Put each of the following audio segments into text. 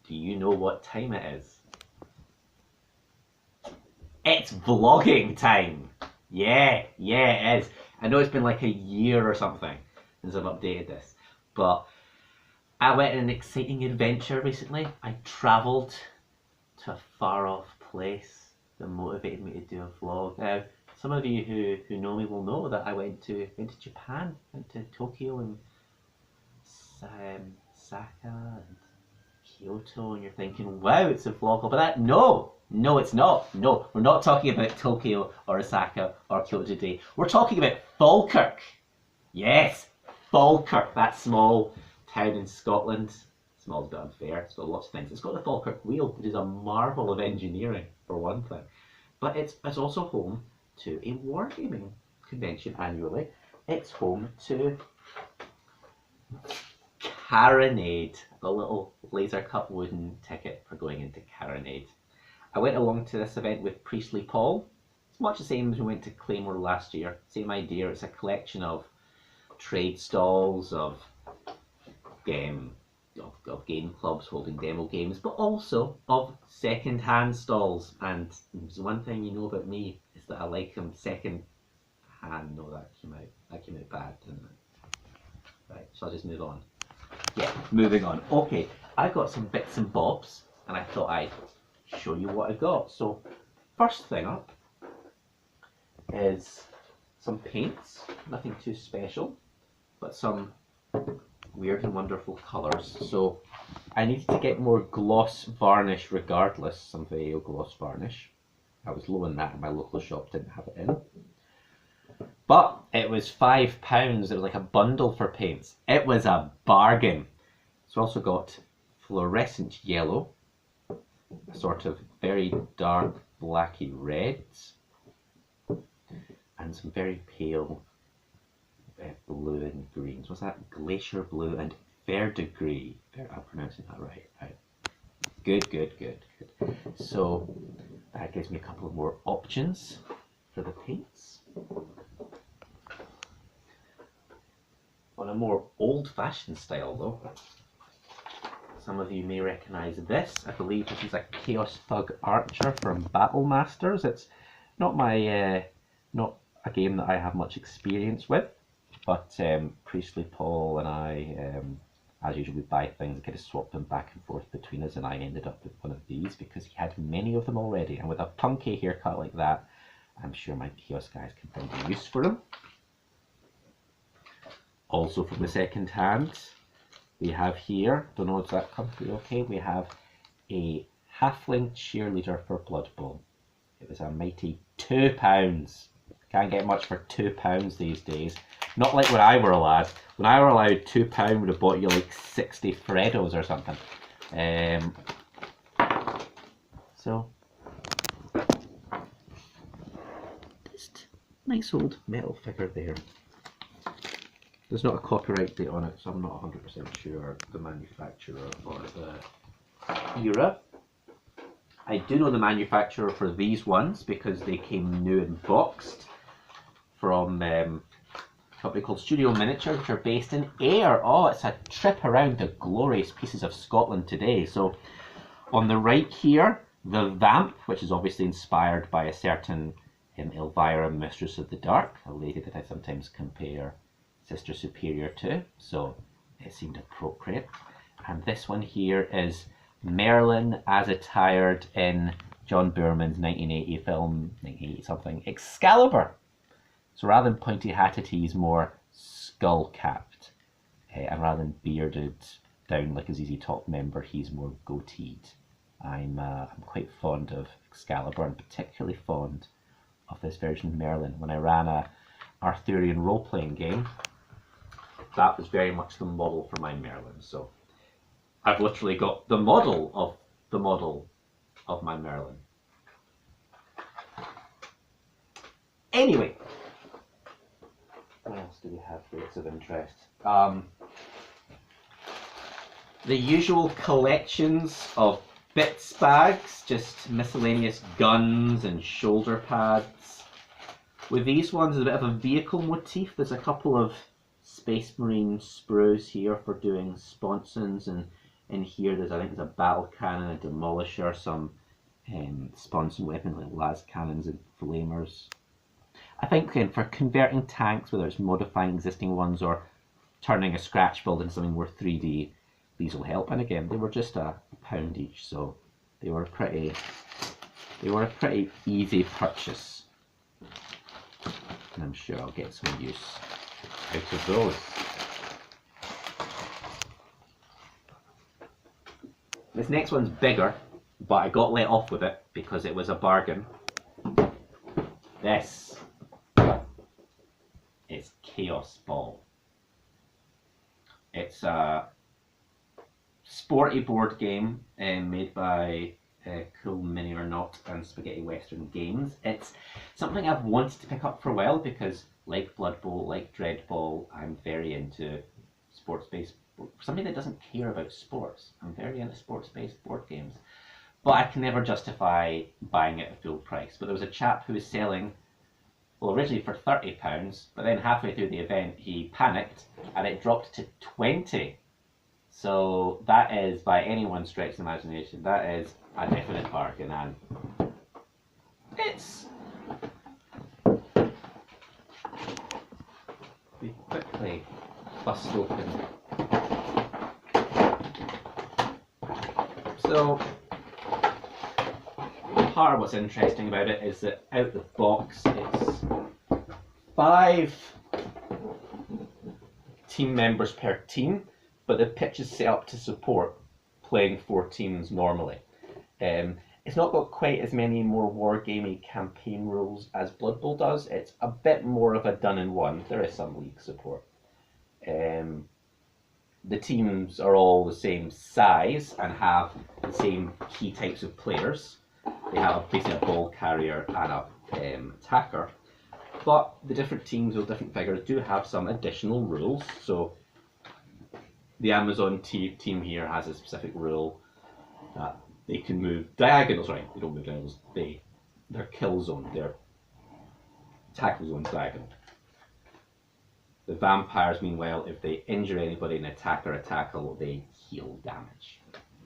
Do you know what time it is? It's vlogging time! Yeah, it is. I know it's been like a year or something since I've updated this, but I went on an exciting adventure recently. I travelled to a far off place that motivated me to do a vlog. Now, some of you who know me will know that I went to Japan, went to Tokyo and Osaka and Kyoto, and you're thinking, wow, it's a vlog about that. No, it's not. No, we're not talking about Tokyo or Osaka or Kyoto today. We're talking about Falkirk. Yes, Falkirk, that small town in Scotland. Small's a bit unfair, it's got lots of things. It's got the Falkirk Wheel, which is a marvel of engineering, for one thing. But it's also home to a wargaming convention annually. It's home to Carronade, a little laser cut wooden ticket for going into Carronade. I went along to this event with Priestley Paul. It's much the same as we went to Claymore last year. Same idea, it's a collection of trade stalls, of game clubs holding demo games, but also of second-hand stalls. And there's one thing you know about me, is that I like them second-hand. No, that came out bad, didn't it? Right, so I'll just move on. Yeah, moving on. Okay, I got some bits and bobs, and I thought I'd show you what I got. So, first thing up is some paints, nothing too special, but some weird and wonderful colours. So, I needed to get more gloss varnish regardless, some Vallejo gloss varnish. I was low on that, and my local shop didn't have it in. But it was £5. It was like a bundle for paints. It was a bargain. So I also got fluorescent yellow, a sort of very dark blacky reds, and some very pale blue and greens. What's that? Glacier blue and verdigris. I'm pronouncing that right. Good. So that gives me a couple of more options for the paints. On a more old-fashioned style though, some of you may recognise this. I believe this is a Chaos Thug Archer from Battle Masters. It's not not a game that I have much experience with, but Priestley Paul and I, as usual, we buy things and kind of swap them back and forth between us, and I ended up with one of these because he had many of them already, and with a punky haircut like that, I'm sure my Chaos guys can find a use for them. Also from the second hand, we have here, don't know if that comes through okay, we have a Halfling Cheerleader for Blood Bowl. It was a mighty £2. Can't get much for £2 these days. Not like when I were a lad. When I were allowed £2 would have bought you like 60 Freddos or something. So, just nice old metal figure there. There's not a copyright date on it, so I'm not 100% sure the manufacturer or the era. I do know the manufacturer for these ones because they came new and boxed from a company called Studio Miniature, which are based in Ayr. Oh, it's a trip around the glorious pieces of Scotland today. So on the right here, the Vamp, which is obviously inspired by a certain Elvira, Mistress of the Dark, a lady that I sometimes compare Sister Superior to, so it seemed appropriate. And this one here is Merlin as attired in John Boorman's 1980 film, 1980 something, Excalibur. So rather than pointy hatted, he's more skull capped, and rather than bearded down like a ZZ Top member, he's more goateed. I'm quite fond of Excalibur, and particularly fond of this version of Merlin. When I ran a Arthurian role-playing game, that was very much the model for my Merlin. So I've literally got the model of my Merlin. Anyway, what else do we have here that's of interest? The usual collections of bits bags, just miscellaneous guns and shoulder pads. With these ones, there's a bit of a vehicle motif. There's a couple of Space Marine sprues here for doing sponsons and In here, I think there's a battle cannon, a demolisher, some sponson weapons like las cannons and flamers. I think for converting tanks, whether it's modifying existing ones or turning a scratch build into something more 3D, these will help. And again, they were just a pound each, so they were a pretty easy purchase. And I'm sure I'll get some use out of those. This next one's bigger, but I got let off with it because it was a bargain. This is Chaos Ball. It's a sporty board game made by Cool Mini or Not and Spaghetti Western Games. It's something I've wanted to pick up for a while because, like Blood Bowl, like Dread Ball, I'm very into sports-based. For somebody that doesn't care about sports, I'm very into sports-based board games. But I can never justify buying it at full price. But there was a chap who was selling, well, originally for £30, but then halfway through the event he panicked and it dropped to 20. So that is, by anyone's stretch of imagination, that is a definite bargain, and it's... We quickly bust open. So part of what's interesting about it is that out the box it's 5 team members per team, but the pitch is set up to support playing 4 teams normally. It's not got quite as many more wargaming campaign rules as Blood Bowl does. It's a bit more of a done-in-one. There is some league support. The teams are all the same size and have the same key types of players. They have basically a ball carrier and a attacker. But the different teams with different figures do have some additional rules. So the Amazon team here has a specific rule that they can move diagonals. Right, they don't move diagonals. Their kill zone, their tackle zone is diagonal. The vampires, meanwhile, if they injure anybody in attack or a tackle, they heal damage.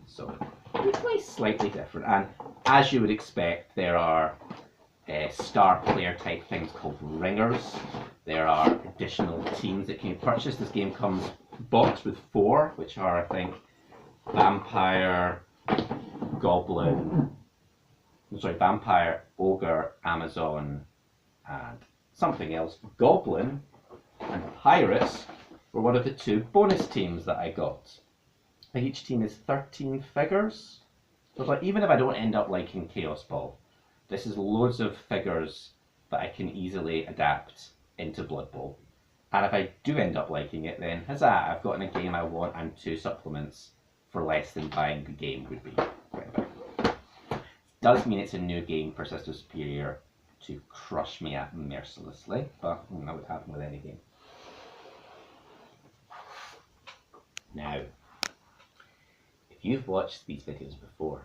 So it's slightly different. And as you would expect, there are star player type things called ringers. There are additional teams that can be purchased. This game comes boxed with 4, which are, I think, vampire, goblin, vampire, ogre, Amazon, and something else. Goblin and pirates were one of the 2 bonus teams that I got. I think each team is 13 figures. So it's like, even if I don't end up liking Chaos Ball, this is loads of figures that I can easily adapt into Blood Bowl. And if I do end up liking it, then huzzah, I've gotten a game I want and 2 supplements for less than buying the game would be. It does mean it's a new game for Sister Superior to crush me at mercilessly, but that would happen with any game. Now, if you've watched these videos before,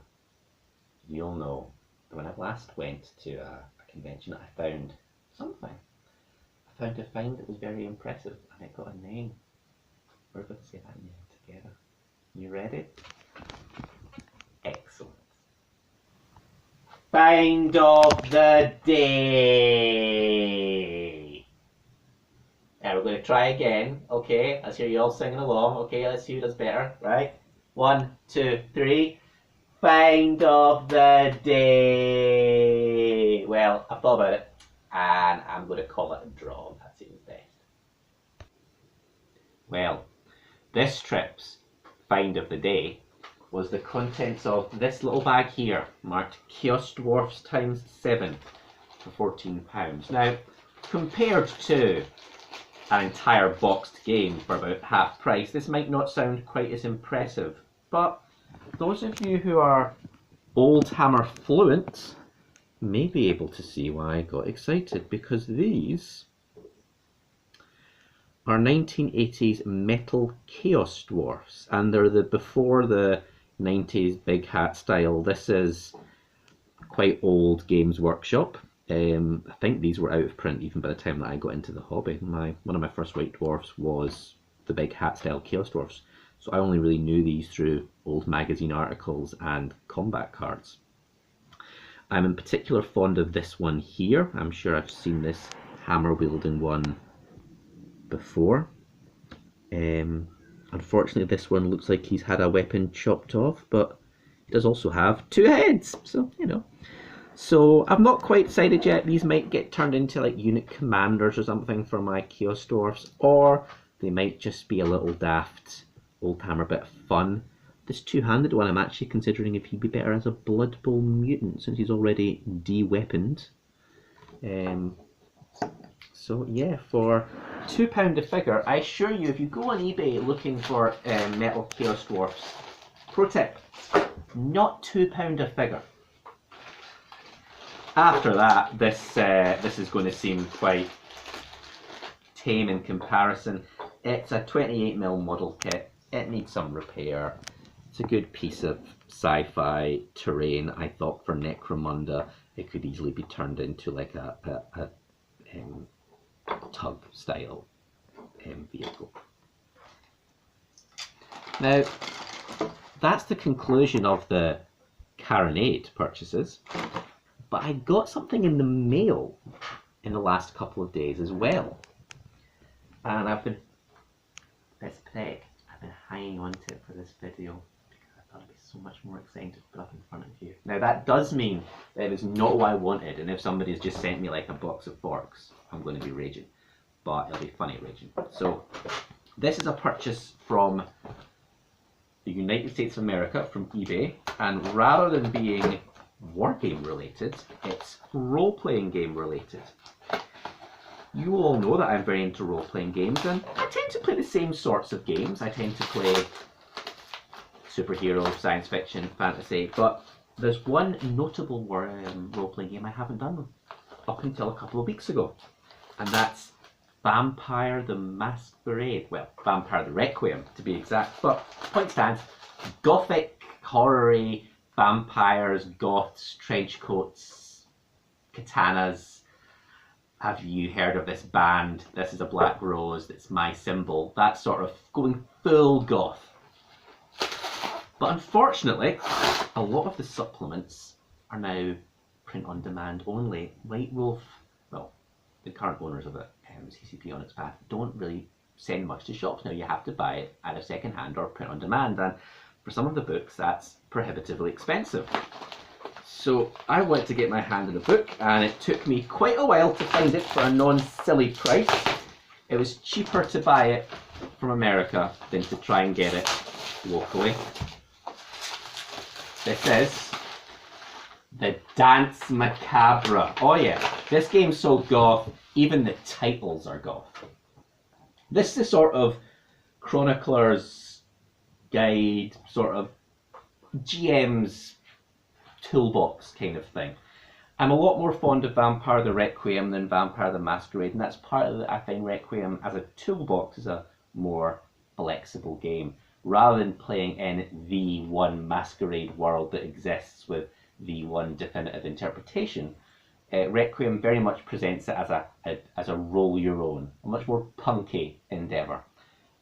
you'll know that when I last went to a convention, I found something. I found a find that was very impressive, and it got a name. We're going to say that name together. You ready? Excellent. Find of the day. Now we're going to try again. Okay, let's hear you all singing along. Okay, let's see who does better. Right? 1, 2, 3. Find of the day. Well, I've thought about it, and I'm going to call it a draw. That seems best. Well, this trip's find of the day was the contents of this little bag here, marked Chaos Dwarfs ×7 for £14. Now, compared to an entire boxed game for about half price, this might not sound quite as impressive, but those of you who are Old Hammer fluent may be able to see why I got excited, because these are 1980s metal Chaos Dwarfs, and they're before the 90s big hat style. This is quite old Games Workshop. I think these were out of print even by the time that I got into the hobby. One of my first white dwarfs was the big hat style Chaos Dwarfs. So I only really knew these through old magazine articles and combat cards. I'm in particular fond of this one here. I'm sure I've seen this hammer wielding one before. Unfortunately, this one looks like he's had a weapon chopped off, but he does also have 2 heads, so you know. So I've not quite decided yet. These might get turned into like unit commanders or something for my Chaos Dwarfs, or they might just be a little daft old hammer bit of fun. This two-handed one, I'm actually considering if he'd be better as a Blood Bowl mutant, since he's already de-weaponed. So yeah, for £2 a figure, I assure you, if you go on eBay looking for metal Chaos Dwarfs, pro tip, not £2 a figure. After that, this is going to seem quite tame in comparison. It's a 28mm model kit. It needs some repair. It's a good piece of sci-fi terrain. I thought for Necromunda it could easily be turned into like a tug style vehicle. Now that's the conclusion of the Carronade purchases, but I got something in the mail in the last couple of days as well, and I've been hanging on to it for this video because I thought it'd be so much more exciting to put up in front of you. Now that does mean that it is not what I wanted, and if somebody's just sent me like a box of forks, I'm going to be raging, but it'll be funny raging. So this is a purchase from the United States of America, from eBay, and rather than being wargame related, it's role-playing game related. You all know that I'm very into role-playing games, and I tend to play the same sorts of games. I tend to play superhero, science fiction, fantasy, but there's one notable role-playing game I haven't done up until a couple of weeks ago, and that's Vampire the Masquerade. Well, Vampire the Requiem to be exact, but point stands, gothic, horror-y, vampires, goths, trench coats, katanas. Have you heard of this band? This is a black rose, it's my symbol. That sort of going full goth. But unfortunately, a lot of the supplements are now print on demand only. White Wolf, well, the current owners of it, CCP on its path, don't really send much to shops now. You have to buy it either second hand or print on demand, and for some of the books that's prohibitively expensive. So I went to get my hand on a book, and it took me quite a while to find it for a non-silly price. It was cheaper to buy it from America than to try and get it locally. This is The Dance Macabre. Oh yeah, this game's so goth, even the titles are goth. This is the sort of chronicler's guide, sort of GM's toolbox kind of thing. I'm a lot more fond of Vampire the Requiem than Vampire the Masquerade, and that's part of it. I find Requiem as a toolbox is a more flexible game. Rather than playing in the one Masquerade world that exists with the one definitive interpretation, Requiem very much presents it as a roll your own, a much more punky endeavour.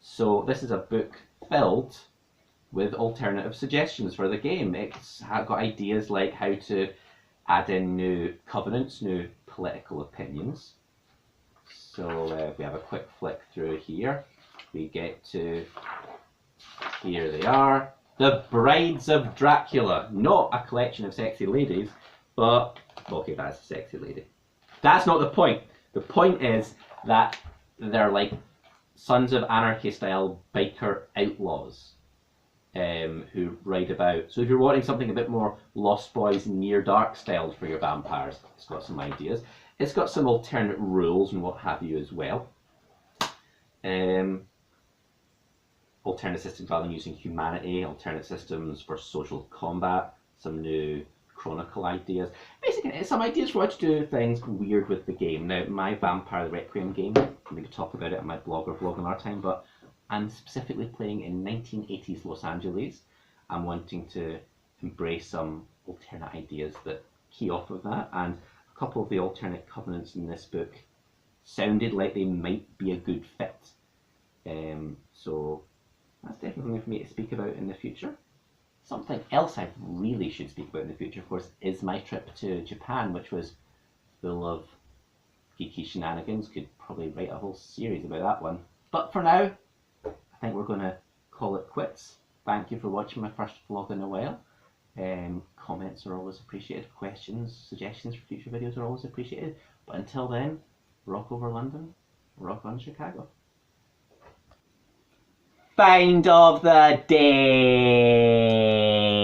So this is a book filled with alternative suggestions for the game. It's got ideas like how to add in new covenants, new political opinions. So if we have a quick flick through here, we get to, here they are, The Brides of Dracula. Not a collection of sexy ladies, but, okay, that's a sexy lady. That's not the point. The point is that they're like Sons of Anarchy style biker outlaws who ride about. So if you're wanting something a bit more Lost Boys Near Dark styled for your vampires, it's got some ideas. It's got some alternate rules and what have you as well. Alternate systems rather than using humanity, alternate systems for social combat, some new chronicle ideas. Basically, it's some ideas for how to do things weird with the game. Now, my Vampire the Requiem game, I'm going to talk about it on my blog or vlog in our time, but I'm specifically playing in 1980s Los Angeles. I'm wanting to embrace some alternate ideas that key off of that, and a couple of the alternate covenants in this book sounded like they might be a good fit. So that's definitely something for me to speak about in the future. Something else I really should speak about in the future, of course, is my trip to Japan, which was full of geeky shenanigans. Could probably write a whole series about that one. But for now, I think we're going to call it quits. Thank you for watching my first vlog in a while. Comments are always appreciated. Questions, suggestions for future videos are always appreciated. But until then, rock over London, rock on Chicago. Find of the day.